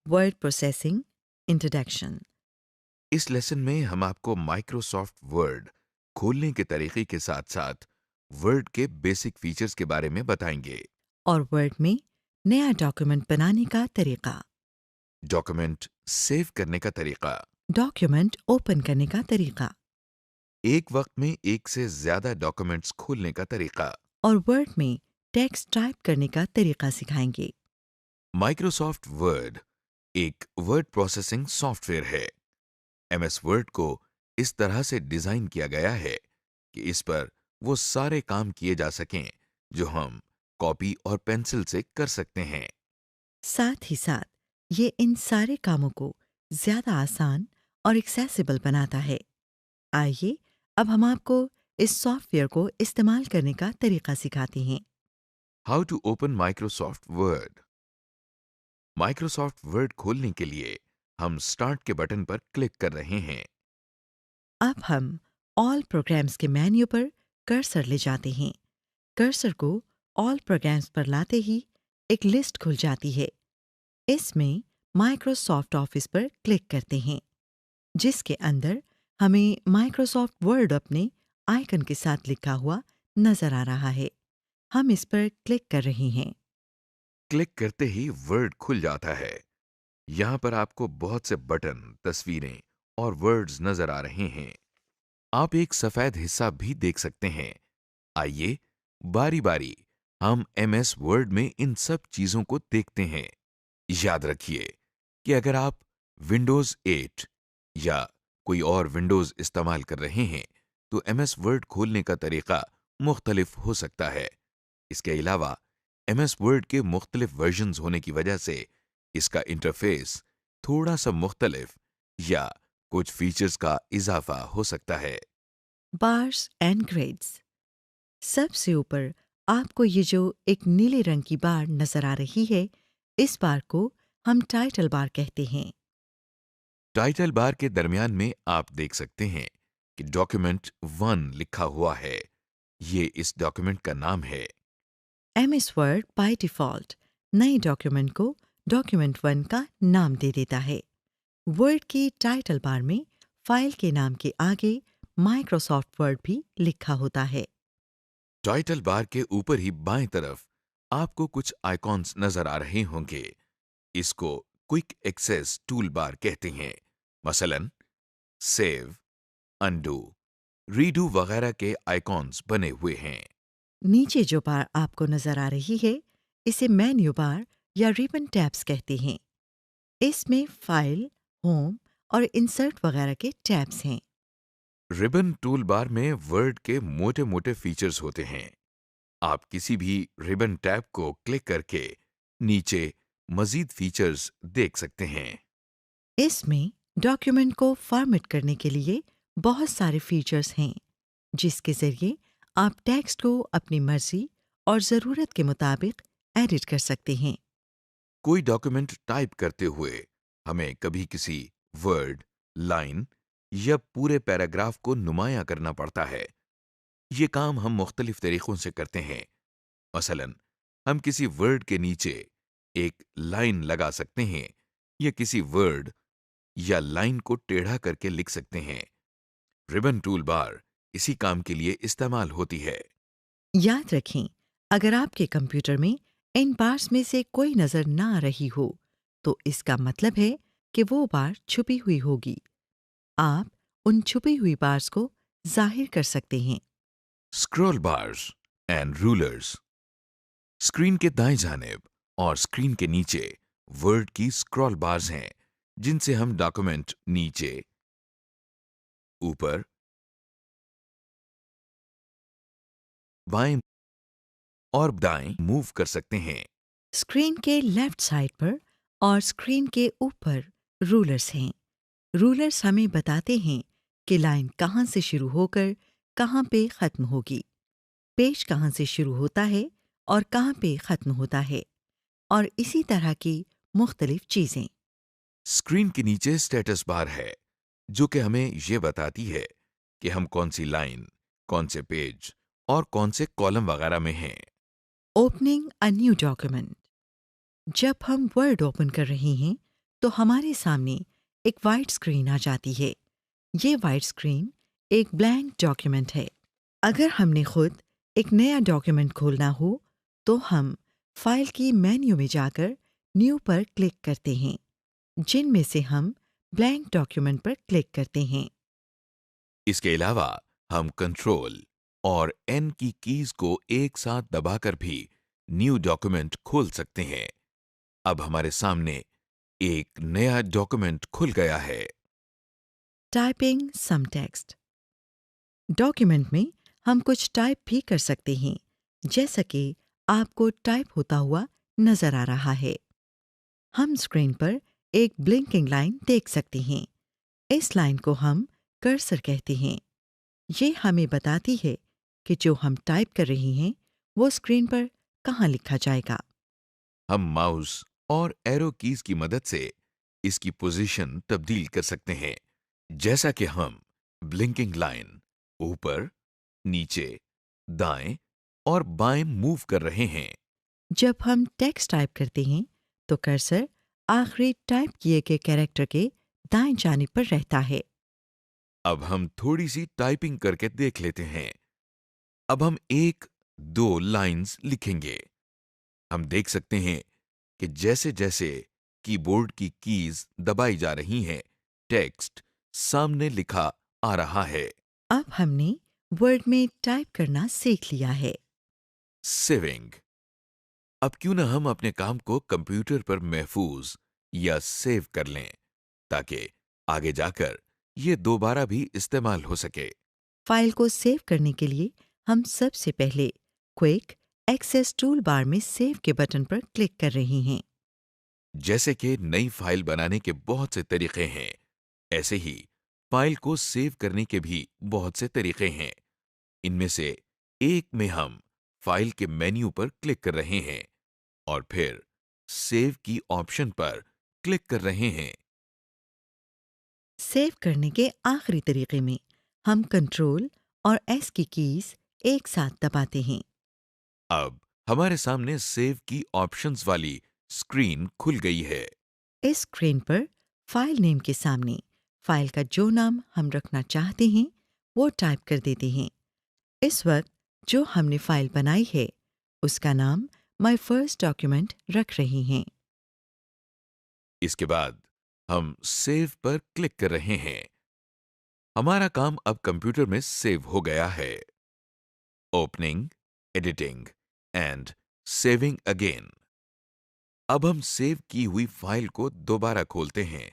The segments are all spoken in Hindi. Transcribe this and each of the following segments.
Word processing introduction. इस लेसन में हम आपको माइक्रोसॉफ्ट वर्ड खोलने के तरीके के साथ साथ वर्ड के बेसिक फीचर्स के बारे में बताएंगे। और वर्ड में नया डॉक्यूमेंट बनाने का तरीका, डॉक्यूमेंट सेव करने का तरीका, डॉक्यूमेंट ओपन करने का तरीका, एक वक्त में एक से ज्यादा डॉक्यूमेंट्स खोलने का तरीका। और वर्ड में टेक्स्ट टाइप करने का तरीका सिखाएंगे। माइक्रोसॉफ्ट वर्ड एक वर्ड प्रोसेसिंग सॉफ्टवेयर है। एमएस वर्ड को इस तरह से डिजाइन किया गया है कि इस पर वो सारे काम किए जा सकें जो हम कॉपी और पेंसिल से कर सकते हैं। साथ ही साथ ये इन सारे कामों को ज्यादा आसान और एक्सेसिबल बनाता है। आइए अब हम आपको इस सॉफ्टवेयर को इस्तेमाल करने का तरीका सिखाते हैं। How to open Microsoft Word. Microsoft Word खोलने के लिए हम स्टार्ट के बटन पर क्लिक कर रहे हैं। अब हम ऑल प्रोग्राम्स के मेन्यू पर कर्सर ले जाते हैं। कर्सर को ऑल प्रोग्राम्स पर लाते ही एक लिस्ट खुल जाती है। इसमें माइक्रोसॉफ्ट ऑफिस पर क्लिक करते हैं, जिसके अंदर हमें माइक्रोसॉफ्ट वर्ड अपने आइकन के साथ लिखा हुआ नजर आ रहा है। हम इस पर क्लिक कर रहे हैं। क्लिक करते ही वर्ड खुल जाता है। यहाँ पर आपको बहुत से बटन, तस्वीरें और वर्ड्स नजर आ रहे हैं। आप एक सफेद हिस्सा भी देख सकते हैं। आइए बारी बारी हम एमएस वर्ड में इन सब चीजों को देखते हैं। याद रखिए कि अगर आप विंडोज 8 या कोई और विंडोज इस्तेमाल कर रहे हैं तो एमएस वर्ड खोलने का तरीका मुख्तलिफ हो सकता है। इसके अलावा एमएस वर्ड के मुख्तलिफ वर्जन्स होने की वजह से इसका इंटरफेस थोड़ा सा मुख्तलिफ या कुछ फीचर्स का इजाफा हो सकता है। Bars and grades. सबसे ऊपर आपको ये जो एक नीले रंग की बार नजर आ रही है, इस बार को हम टाइटल बार कहते हैं। टाइटल बार के दरमियान में आप देख सकते हैं कि डॉक्यूमेंट 1 लिखा हुआ है। ये इस डॉक्यूमेंट का नाम है। एमएस वर्ड बाय डिफ़ॉल्ट नए डॉक्यूमेंट को डॉक्यूमेंट 1 का नाम दे देता है। वर्ड की टाइटल बार में फाइल के नाम के आगे माइक्रोसॉफ्ट वर्ड भी लिखा होता है। टाइटल बार के ऊपर ही बाएं तरफ आपको कुछ आइकॉन्स नजर आ रहे होंगे। इसको क्विक एक्सेस टूल बार कहते हैं। मसलन सेव, अनडू, रीडू वगैरह के आइकॉन्स बने हुए हैं। नीचे जो बार आपको नजर आ रही है, इसे मेन्यू बार या रिबन टैब्स कहते हैं। इसमें फाइल, होम और इंसर्ट वगैरह के टैब्स हैं। रिबन टूल बार में वर्ड के मोटे मोटे फीचर्स होते हैं। आप किसी भी रिबन टैब को क्लिक करके नीचे मजीद फीचर्स देख सकते हैं। इसमें डॉक्यूमेंट को फॉर्मेट करने के लिए बहुत सारे फीचर्स हैं, जिसके ज़रिए आप टेक्स्ट को अपनी मर्जी और ज़रूरत के मुताबिक एडिट कर सकते हैं। कोई डॉक्यूमेंट टाइप करते हुए हमें कभी किसी वर्ड, लाइन या पूरे पैराग्राफ को नुमायां करना पड़ता है। ये काम हम मुख्तलिफ तरीकों से करते हैं। मसलन हम किसी वर्ड के नीचे एक लाइन लगा सकते हैं या किसी वर्ड या लाइन को टेढ़ा करके लिख सकते हैं। रिबन टूल बार इसी काम के लिए इस्तेमाल होती है। याद रखें, अगर आपके कंप्यूटर में इन बार्स में से कोई नज़र ना आ रही हो, तो इसका मतलब है कि वो बार छुपी हुई होगी। आप उन छुपी हुई बार्स को जाहिर कर सकते हैं। Scroll bars and rulers. Screen के दाएं जानिब और स्क्रीन के नीचे वर्ड की स्क्रॉल बार्स हैं, जिनसे हम डॉक्यूमेंट नीचे, ऊपर, बाएं और दाएं मूव कर सकते हैं। स्क्रीन के लेफ्ट साइड पर और स्क्रीन के ऊपर रूलर्स हैं। रूलर्स हमें बताते हैं कि लाइन कहाँ से शुरू होकर कहाँ पे ख़त्म होगी, पेज कहाँ से शुरू होता है और कहाँ पे ख़त्म होता है, और इसी तरह की मुख्तलिफ चीज़ें। स्क्रीन के नीचे स्टेटस बार है, जो कि हमें यह बताती है कि हम कौन सी लाइन, कौन से पेज और कौन से कॉलम वगैरह में हैं। Opening a new document. जब हम वर्ड ओपन कर रहे हैं, तो हमारे सामने एक वाइट स्क्रीन आ जाती है। ये वाइट स्क्रीन एक ब्लैंक डॉक्यूमेंट है। अगर हमने खुद एक नया डॉक्यूमेंट खोलना हो तो हम फाइल की मेन्यू में जाकर न्यू पर क्लिक करते हैं, जिनमें से हम ब्लैंक डॉक्यूमेंट पर क्लिक करते हैं। इसके अलावा हम कंट्रोल और एन की कीज को एक साथ दबाकर भी न्यू डॉक्यूमेंट खोल सकते हैं। अब हमारे सामने एक नया डॉक्यूमेंट खुल गया है। टाइपिंग सम टेक्स्ट। डॉक्यूमेंट में हम कुछ टाइप भी कर सकते हैं, जैसा कि आपको टाइप होता हुआ नजर आ रहा है। हम स्क्रीन पर एक ब्लिंकिंग लाइन देख सकते हैं। इस लाइन को हम कर्सर कहते हैं। ये हमें बताती है कि जो हम टाइप कर रहे हैं वो स्क्रीन पर कहाँ लिखा जाएगा। हम माउस और एरो कीज की मदद से इसकी पोजीशन तब्दील कर सकते हैं, जैसा कि हम ब्लिंकिंग लाइन ऊपर, नीचे, दाएं और बाएं मूव कर रहे हैं। जब हम टेक्स्ट टाइप करते हैं तो कर्सर आखिरी टाइप किए गए कैरेक्टर के दाएं जानिब पर रहता है। अब हम थोड़ी सी टाइपिंग करके देख लेते हैं। अब हम एक दो लाइंस लिखेंगे। हम देख सकते हैं कि जैसे जैसे कीबोर्ड की कीज दबाई जा रही हैं, टेक्स्ट सामने लिखा आ रहा है। अब हमने वर्ड में टाइप करना सीख लिया है। सेविंग। अब क्यों ना हम अपने काम को कंप्यूटर पर महफूज या सेव कर लें, ताकि आगे जाकर ये दोबारा भी इस्तेमाल हो सके। फाइल को सेव करने के लिए हम सबसे पहले क्विक एक्सेस टूल बार में सेव के बटन पर क्लिक कर रहे हैं। जैसे कि नई फाइल बनाने के बहुत से तरीके हैं, ऐसे ही फाइल को सेव करने के भी बहुत से तरीके हैं। इनमें से एक में हम फाइल के मेन्यू पर क्लिक कर रहे हैं और फिर सेव की ऑप्शन पर क्लिक कर रहे हैं। सेव करने के आखिरी तरीके में हम कंट्रोल और एस की कीज एक साथ दबाते हैं। अब हमारे सामने सेव की ऑप्शंस वाली स्क्रीन खुल गई है। इस स्क्रीन पर फाइल नेम के सामने फाइल का जो नाम हम रखना चाहते हैं वो टाइप कर देते हैं। इस वक्त जो हमने फाइल बनाई है उसका नाम माय फर्स्ट डॉक्यूमेंट रख रहे हैं। इसके बाद हम सेव पर क्लिक कर रहे हैं। हमारा काम अब कंप्यूटर में सेव हो गया है। Opening, editing and saving again. अब हम सेव की हुई फाइल को दोबारा खोलते हैं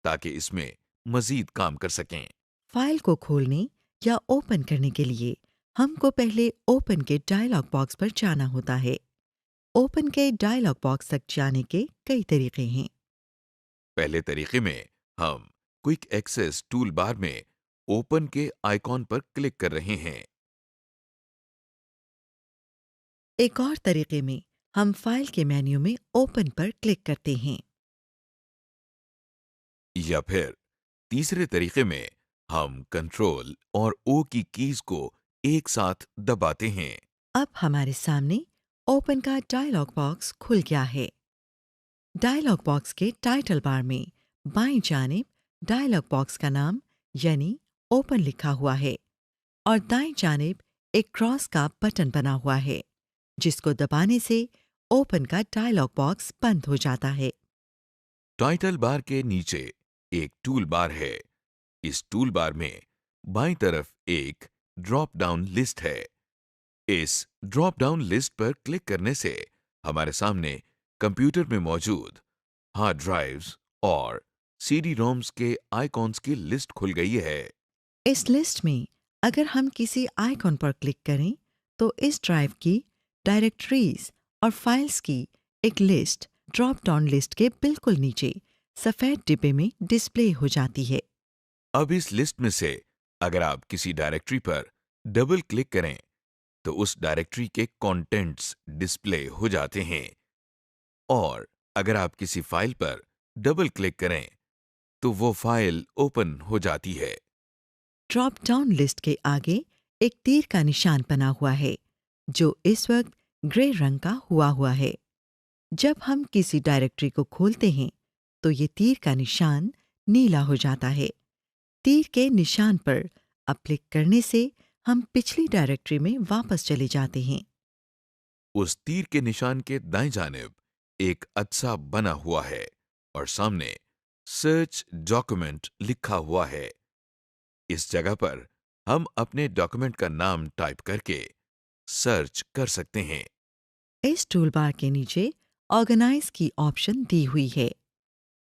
ताकि इसमें मजीद काम कर सकें। फाइल को खोलने या ओपन करने के लिए हमको पहले ओपन के डायलॉग बॉक्स पर जाना होता है। ओपन के डायलॉग बॉक्स तक जाने के कई तरीके हैं। पहले तरीके में हम क्विक एक्सेस टूल बार में ओपन के आइकॉन पर क्लिक कर रहे हैं। एक और तरीके में हम फाइल के मेन्यू में ओपन पर क्लिक करते हैं। या फिर तीसरे तरीके में हम कंट्रोल और ओ की कीज को एक साथ दबाते हैं। अब हमारे सामने ओपन का डायलॉग बॉक्स खुल गया है। डायलॉग बॉक्स के टाइटल बार में बाईं जानिब डायलॉग बॉक्स का नाम यानी ओपन लिखा हुआ है और दाईं जानिब एक क्रॉस का बटन बना हुआ है, जिसको दबाने से ओपन का डायलॉग बॉक्स बंद हो जाता है। टाइटल बार के नीचे एक टूल बार है। इस टूल बार में बाईं तरफ एक ड्रॉप डाउन लिस्ट है। इस ड्रॉप डाउन लिस्ट पर क्लिक करने से हमारे सामने कंप्यूटर में मौजूद हार्ड ड्राइव्स और सीडी रोम्स के आइकॉन्स की लिस्ट खुल गई है। इस लिस्ट में अगर हम किसी आइकॉन पर क्लिक करें तो इस ड्राइव की डायरेक्टरीज और फाइल्स की एक लिस्ट ड्रॉप डाउन लिस्ट के बिल्कुल नीचे सफेद डिब्बे में डिस्प्ले हो जाती है। अब इस लिस्ट में से अगर आप किसी डायरेक्टरी पर डबल क्लिक करें तो उस डायरेक्टरी के कंटेंट्स डिस्प्ले हो जाते हैं और अगर आप किसी फाइल पर डबल क्लिक करें तो वो फाइल ओपन हो जाती है। ड्रॉप डाउन लिस्ट के आगे एक तीर का निशान बना हुआ है जो इस वक्त ग्रे रंग का हुआ है। जब हम किसी डायरेक्टरी को खोलते हैं तो ये तीर का निशान नीला हो जाता है। तीर के निशान पर अब क्लिक करने से हम पिछली डायरेक्टरी में वापस चले जाते हैं। उस तीर के निशान के दाएं जानिब एक अच्छा बना हुआ है और सामने सर्च डॉक्यूमेंट लिखा हुआ है। इस जगह पर हम अपने डॉक्यूमेंट का नाम टाइप करके सर्च कर सकते हैं। इस टूलबार के नीचे ऑर्गेनाइज की ऑप्शन दी हुई है।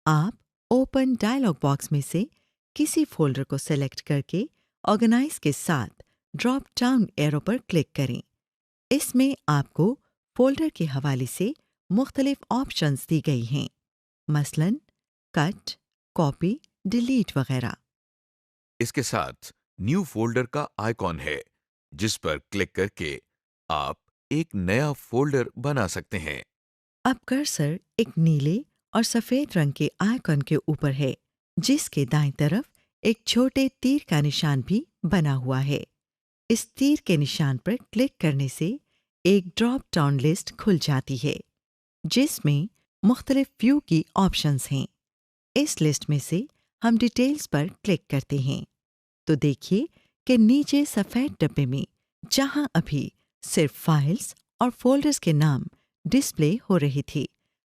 आप ओपन डायलॉग बॉक्स में से किसी फोल्डर को सेलेक्ट करके ऑर्गेनाइज के साथ ड्रॉप डाउन एरो पर क्लिक करें। इसमें आपको फोल्डर के हवाले से मुख्तलिफ ऑप्शंस दी गई हैं, मसलन कट, कॉपी, डिलीट वगैरह। इसके साथ न्यू फोल्डर का आइकॉन है, जिस पर क्लिक करके आप एक नया फोल्डर बना सकते हैं। अब कर्सर एक नीले और सफेद रंग के आइकन के ऊपर है, जिसके दाईं तरफ एक छोटे तीर का निशान भी बना हुआ है। इस तीर के निशान पर क्लिक करने से एक ड्रॉप डाउन लिस्ट खुल जाती है, जिसमें मुख्तलिफ व्यू की ऑप्शंस हैं। इस लिस्ट में से हम डिटेल्स पर क्लिक करते हैं तो देखिए कि नीचे सफ़ेद डब्बे में जहां अभी सिर्फ फाइल्स और फोल्डर्स के नाम डिस्प्ले हो रहे थे,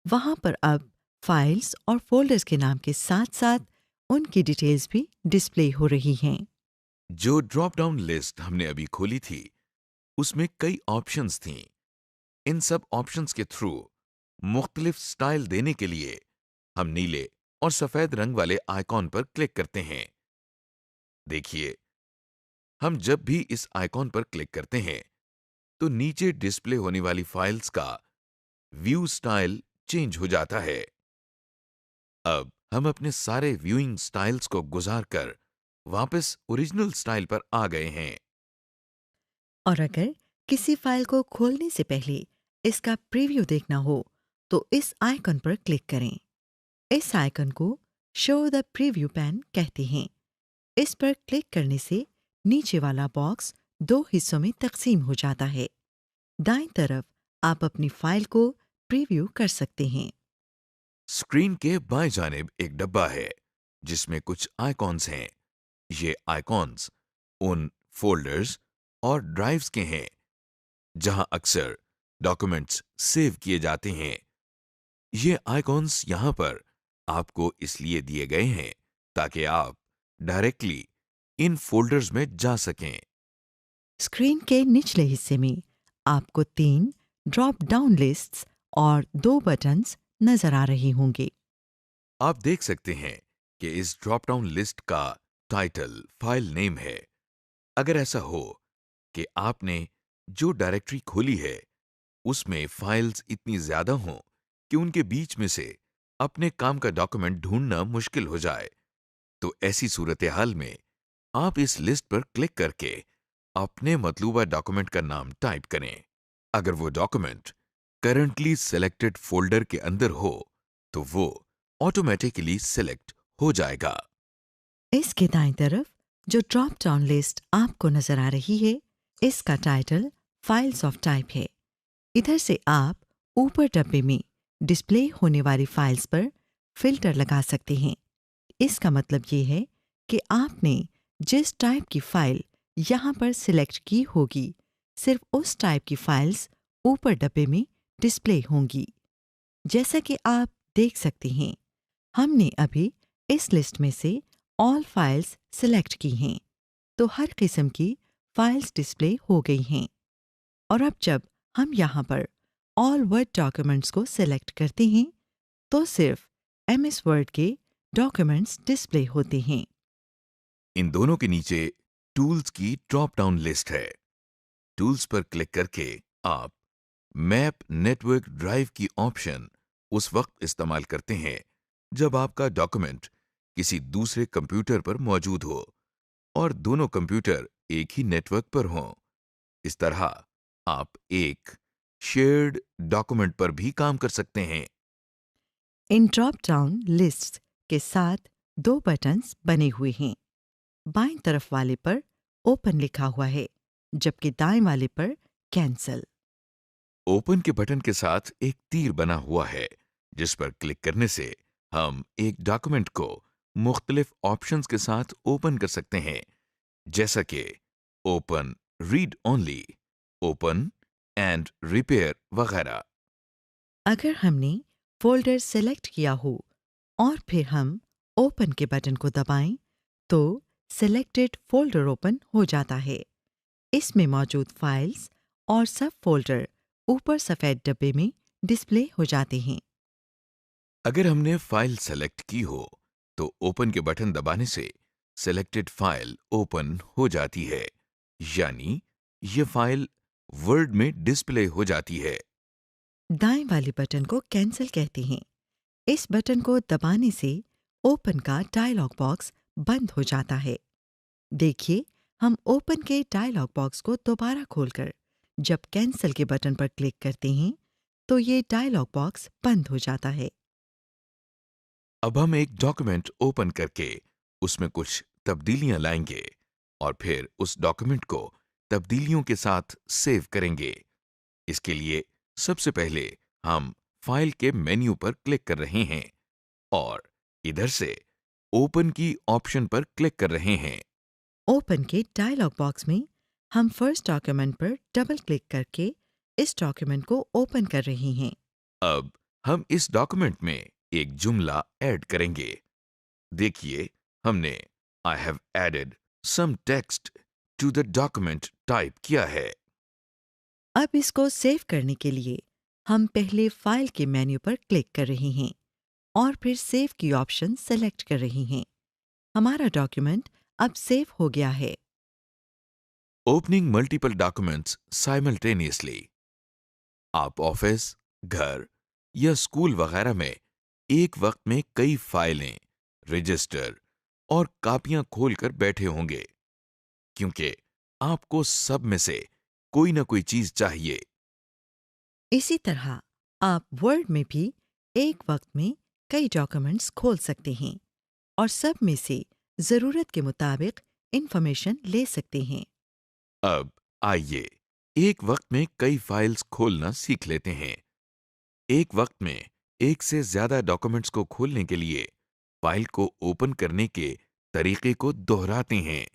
वहां पर अब फाइल्स और फोल्डर्स के नाम के साथ साथ उनकी डिटेल्स भी डिस्प्ले हो रही हैं। जो ड्रॉप डाउन लिस्ट हमने अभी खोली थी, उसमें कई ऑप्शंस थीं। इन सब ऑप्शंस के थ्रू मुख्तलिफ स्टाइल देने के लिए हम नीले और सफेद रंग वाले आइकॉन पर क्लिक करते हैं। देखिए, हम जब भी इस आइकॉन पर क्लिक करते हैं तो नीचे डिस्प्ले होने वाली फाइल्स का व्यू स्टाइल चेंज हो जाता है। अब हम अपने सारे व्यूइंग स्टाइल्स को गुजार कर वापस ओरिजिनल स्टाइल पर आ गए हैं। और अगर किसी फाइल को खोलने से पहले इसका प्रीव्यू देखना हो तो इस आइकन पर क्लिक करें। इस आइकन को शो द प्रीव्यू पैन कहते हैं। इस पर क्लिक करने से नीचे वाला बॉक्स दो हिस्सों में तकसीम हो जाता है। दाईं तरफ आप अपनी फाइल को प्रीव्यू कर सकते हैं। स्क्रीन के बाएं जानिब एक डब्बा है, जिसमें कुछ आइकॉन्स हैं। ये आइकॉन्स उन फोल्डर्स और ड्राइव्स के हैं जहां अक्सर डॉक्यूमेंट्स सेव किए जाते हैं। ये आइकॉन्स यहां पर आपको इसलिए दिए गए हैं ताकि आप डायरेक्टली इन फोल्डर्स में जा सकें। स्क्रीन के निचले हिस्से में आपको 3 ड्रॉप डाउन लिस्ट्स और 2 बटन्स नजर आ रहे होंगे। आप देख सकते हैं कि इस ड्रॉप डाउन लिस्ट का टाइटल फाइल नेम है। अगर ऐसा हो कि आपने जो डायरेक्टरी खोली है उसमें फाइल्स इतनी ज्यादा हों कि उनके बीच में से अपने काम का डॉक्यूमेंट ढूंढना मुश्किल हो जाए, तो ऐसी सूरत हाल में आप इस लिस्ट पर क्लिक करके अपने मतलूबा डॉक्यूमेंट का नाम टाइप करें। अगर वो डॉक्यूमेंट करंटली सिलेक्टेड फोल्डर के अंदर हो तो वो ऑटोमेटिकली सिलेक्ट हो जाएगा। इसके दाईं तरफ जो ड्रॉप डाउन लिस्ट आपको नजर आ रही है, इसका टाइटल फाइल्स ऑफ टाइप है। इधर से आप ऊपर डब्बे में डिस्प्ले होने वाली फाइल्स पर फिल्टर लगा सकते हैं। इसका मतलब ये है कि आपने जिस टाइप की फाइल यहाँ पर सिलेक्ट की होगी, सिर्फ उस टाइप की फाइल्स ऊपर डब्बे में डिस्प्ले होंगी। जैसा कि आप देख सकते हैं, हमने अभी इस लिस्ट में से ऑल फाइल्स सिलेक्ट की हैं, तो हर किस्म की फाइल्स डिस्प्ले हो गई हैं। और अब जब हम यहाँ पर ऑल वर्ड डॉक्यूमेंट्स को सिलेक्ट करते हैं तो सिर्फ एमएस वर्ड के डॉक्यूमेंट्स डिस्प्ले होते हैं। इन दोनों के नीचे टूल्स की ड्रॉप डाउन लिस्ट है। टूल्स पर क्लिक करके आप मैप नेटवर्क ड्राइव की ऑप्शन उस वक्त इस्तेमाल करते हैं जब आपका डॉक्यूमेंट किसी दूसरे कंप्यूटर पर मौजूद हो और दोनों कंप्यूटर एक ही नेटवर्क पर हों। इस तरह आप एक शेयर्ड डॉक्यूमेंट पर भी काम कर सकते हैं। इन ड्रॉप डाउन लिस्ट्स के साथ 2 बटन्स बने हुए हैं। बाईं तरफ वाले पर ओपन लिखा हुआ है, जबकि दाएं वाले पर कैंसल। ओपन के बटन के साथ एक तीर बना हुआ है, जिस पर क्लिक करने से हम एक डॉक्यूमेंट को मुख्तलिफ ऑप्शंस के साथ ओपन कर सकते हैं, जैसा कि open, read only, open and repair वगैरह। अगर हमने फोल्डर सेलेक्ट किया हो और फिर हम ओपन के बटन को दबाएं, तो सेलेक्टेड फोल्डर ओपन हो जाता है। इसमें मौजूद फाइल्स और सब फोल्डर ऊपर सफेद डब्बे में डिस्प्ले हो जाते हैं। अगर हमने फाइल सेलेक्ट की हो, तो ओपन के बटन दबाने से सेलेक्टेड फाइल ओपन हो जाती है, यानी ये फाइल वर्ड में डिस्प्ले हो जाती है। दाएं वाले बटन को कैंसिल कहते हैं। इस बटन को दबाने से ओपन का डायलॉग बॉक्स बंद हो जाता है। देखिए, हम ओपन के डायलॉग बॉक्स को दोबारा खोलकर जब कैंसिल के बटन पर क्लिक करते हैं, तो ये डायलॉग बॉक्स बंद हो जाता है। अब हम एक डॉक्यूमेंट ओपन करके उसमें कुछ तब्दीलियां लाएंगे और फिर उस डॉक्यूमेंट को तब्दीलियों के साथ सेव करेंगे। इसके लिए सबसे पहले हम फाइल के मेन्यू पर क्लिक कर रहे हैं और इधर से ओपन की ऑप्शन पर क्लिक कर रहे हैं। ओपन के डायलॉग बॉक्स में हम फर्स्ट डॉक्यूमेंट पर डबल क्लिक करके इस डॉक्यूमेंट को ओपन कर रहे हैं। अब हम इस डॉक्यूमेंट में एक जुमला ऐड करेंगे। देखिए, हमने I have added some text to the document type किया है। अब इसको सेव करने के लिए हम पहले फाइल के मेन्यू पर क्लिक कर रहे हैं और फिर सेव की ऑप्शन सेलेक्ट कर रहे हैं। हमारा डॉक्यूमेंट अब सेव हो गया है। Opening multiple documents simultaneously. आप ऑफिस, घर या स्कूल वगैरह में एक वक्त में कई फाइलें, रजिस्टर और कापियां खोलकर बैठे होंगे, क्योंकि आपको सब में से कोई ना कोई चीज चाहिए। इसी तरह आप वर्ड में भी एक वक्त में कई डॉक्यूमेंट्स खोल सकते हैं और सब में से ज़रूरत के मुताबिक इंफॉर्मेशन ले सकते हैं। अब आइए एक वक्त में कई फाइल्स खोलना सीख लेते हैं। एक वक्त में एक से ज्यादा डॉक्यूमेंट्स को खोलने के लिए फाइल को ओपन करने के तरीके को दोहराते हैं।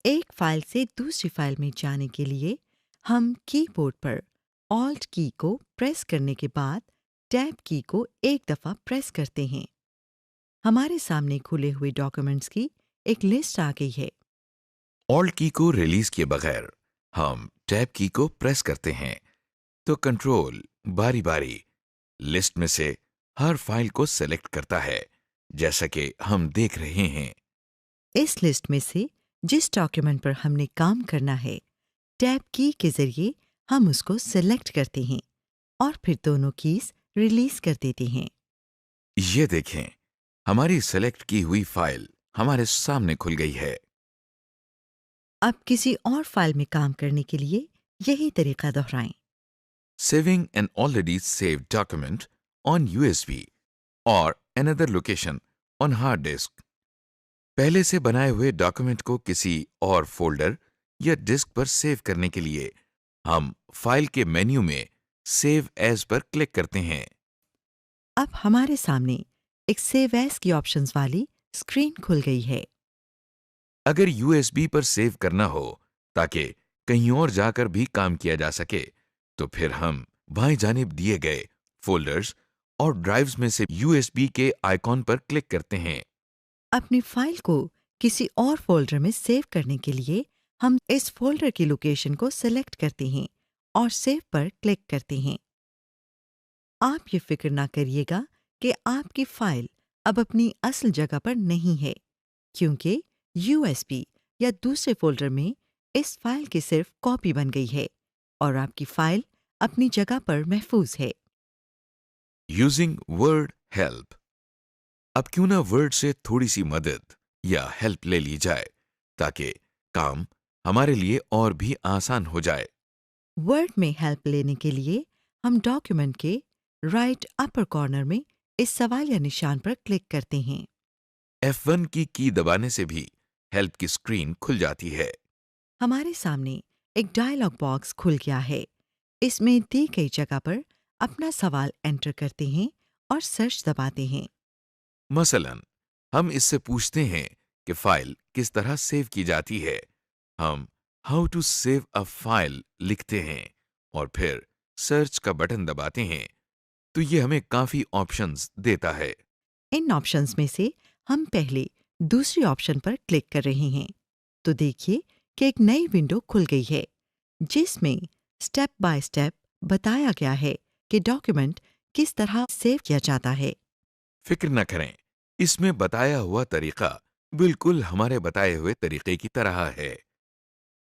एक फाइल से दूसरी फाइल में जाने के लिए हम कीबोर्ड पर ऑल्ट की को प्रेस करने के बाद टैब की को एक दफ़ा प्रेस करते हैं। हमारे सामने खुले हुए डॉक्यूमेंट्स की एक लिस्ट आ गई है। ऑल्ट की को रिलीज किए बगैर हम टैब की को प्रेस करते हैं, तो कंट्रोल बारी बारी लिस्ट में से हर फाइल को सेलेक्ट करता है, जैसा कि हम देख रहे हैं। इस लिस्ट में से जिस डॉक्यूमेंट पर हमने काम करना है, टैब की के जरिए हम उसको सेलेक्ट करते हैं और फिर दोनों कीज रिलीज कर देते हैं। ये देखें, हमारी सेलेक्ट की हुई फाइल हमारे सामने खुल गई है। अब किसी और फाइल में काम करने के लिए यही तरीका दोहराएं। Saving an already saved document on USB और another location on hard disk. पहले से बनाए हुए डॉक्यूमेंट को किसी और फोल्डर या डिस्क पर सेव करने के लिए हम फाइल के मेन्यू में सेव एज पर क्लिक करते हैं। अब हमारे सामने एक सेव एज की ऑप्शंस वाली स्क्रीन खुल गई है। अगर यूएसबी पर सेव करना हो ताकि कहीं और जाकर भी काम किया जा सके, तो फिर हम बाएं जानिब दिए गए फोल्डर्स और ड्राइव्स में से यूएसबी के आइकॉन पर क्लिक करते हैं। अपनी फाइल को किसी और फोल्डर में सेव करने के लिए हम इस फोल्डर की लोकेशन को सेलेक्ट करते हैं और सेव पर क्लिक करते हैं। आप ये फिक्र ना करिएगा कि आपकी फाइल अब अपनी असल जगह पर नहीं है, क्योंकि यूएसबी या दूसरे फोल्डर में इस फाइल की सिर्फ कॉपी बन गई है और आपकी फाइल अपनी जगह पर महफूज है। Using word help. अब क्यों ना वर्ड से थोड़ी सी मदद या हेल्प ले ली जाए, ताकि काम हमारे लिए और भी आसान हो जाए। वर्ड में हेल्प लेने के लिए हम डॉक्यूमेंट के राइट अपर कॉर्नर में इस सवाल या निशान पर क्लिक करते हैं। F1 की दबाने से भी हेल्प की स्क्रीन खुल जाती है। हमारे सामने एक डायलॉग बॉक्स खुल गया है। इसमें दी गई जगह पर अपना सवाल एंटर करते हैं और सर्च दबाते हैं। मसलन हम इससे पूछते हैं कि फाइल किस तरह सेव की जाती है। हम how to save a file लिखते हैं और फिर सर्च का बटन दबाते हैं, तो ये हमें काफी ऑप्शंस देता है। इन ऑप्शंस में से हम पहले दूसरी ऑप्शन पर क्लिक कर रहे हैं, तो देखिए कि एक नई विंडो खुल गई है जिसमें स्टेप बाय स्टेप बताया गया है कि डॉक्यूमेंट किस तरह सेव किया जाता है। फिक्र न करें, इसमें बताया हुआ तरीका बिल्कुल हमारे बताए हुए तरीके की तरह है।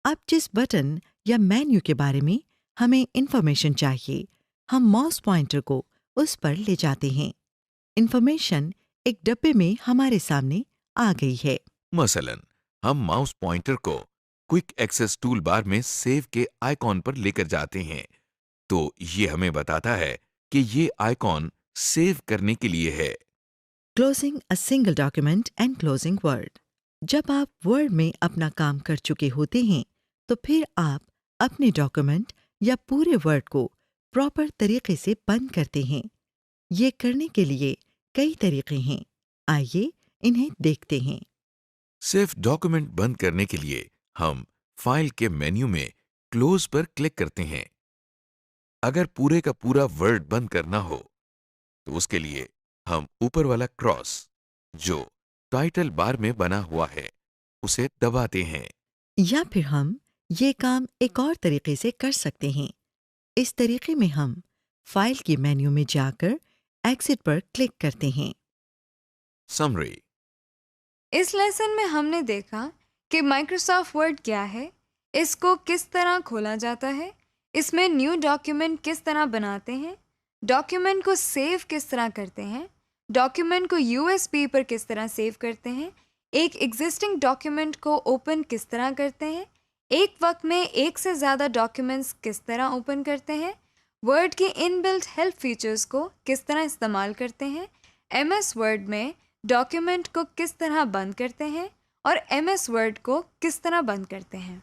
अब जिस बटन या मेन्यू के बारे में हमें इंफॉर्मेशन चाहिए, हम माउस पॉइंटर को उस पर ले जाते हैं। इंफॉर्मेशन एक डब्बे में हमारे सामने आ गई है। मसलन हम माउस पॉइंटर को क्विक एक्सेस टूल बार में सेव के आइकॉन पर लेकर जाते हैं, तो ये हमें बताता है कि ये आइकॉन सेव करने के लिए है। Closing a single document and closing word. जब आप वर्ड में अपना काम कर चुके होते हैं, तो फिर आप अपने डॉक्यूमेंट या पूरे वर्ड को प्रॉपर तरीके से बंद करते हैं। ये करने के लिए कई तरीके हैं। आइए इन्हें देखते हैं। सेव डॉक्यूमेंट बंद करने के लिए हम फाइल के मेन्यू में क्लोज पर क्लिक करते हैं। अगर पूरे का पूरा वर्ड बंद करना हो, तो उसके लिए हम ऊपर वाला क्रॉस जो टाइटल बार में बना हुआ है उसे दबाते हैं। या फिर हम ये काम एक और तरीके से कर सकते हैं। इस तरीके में हम फाइल के मेन्यू में जाकर एग्जिट पर क्लिक करते हैं। समरी। इस लेसन में हमने देखा कि माइक्रोसॉफ्ट वर्ड क्या है, इसको किस तरह खोला जाता है, इसमें न्यू डॉक्यूमेंट किस तरह बनाते हैं, डॉक्यूमेंट को सेव किस तरह करते हैं, डॉक्यूमेंट को यूएसबी पर किस तरह सेव करते हैं, एक एग्जिस्टिंग डॉक्यूमेंट को ओपन किस तरह करते हैं, एक वक्त में एक से ज़्यादा डॉक्यूमेंट्स किस तरह ओपन करते हैं, वर्ड की इनबिल्ट हेल्प फीचर्स को किस तरह इस्तेमाल करते हैं, एमएस वर्ड में डॉक्यूमेंट को किस तरह बंद करते हैं और एमएस वर्ड को किस तरह बंद करते हैं।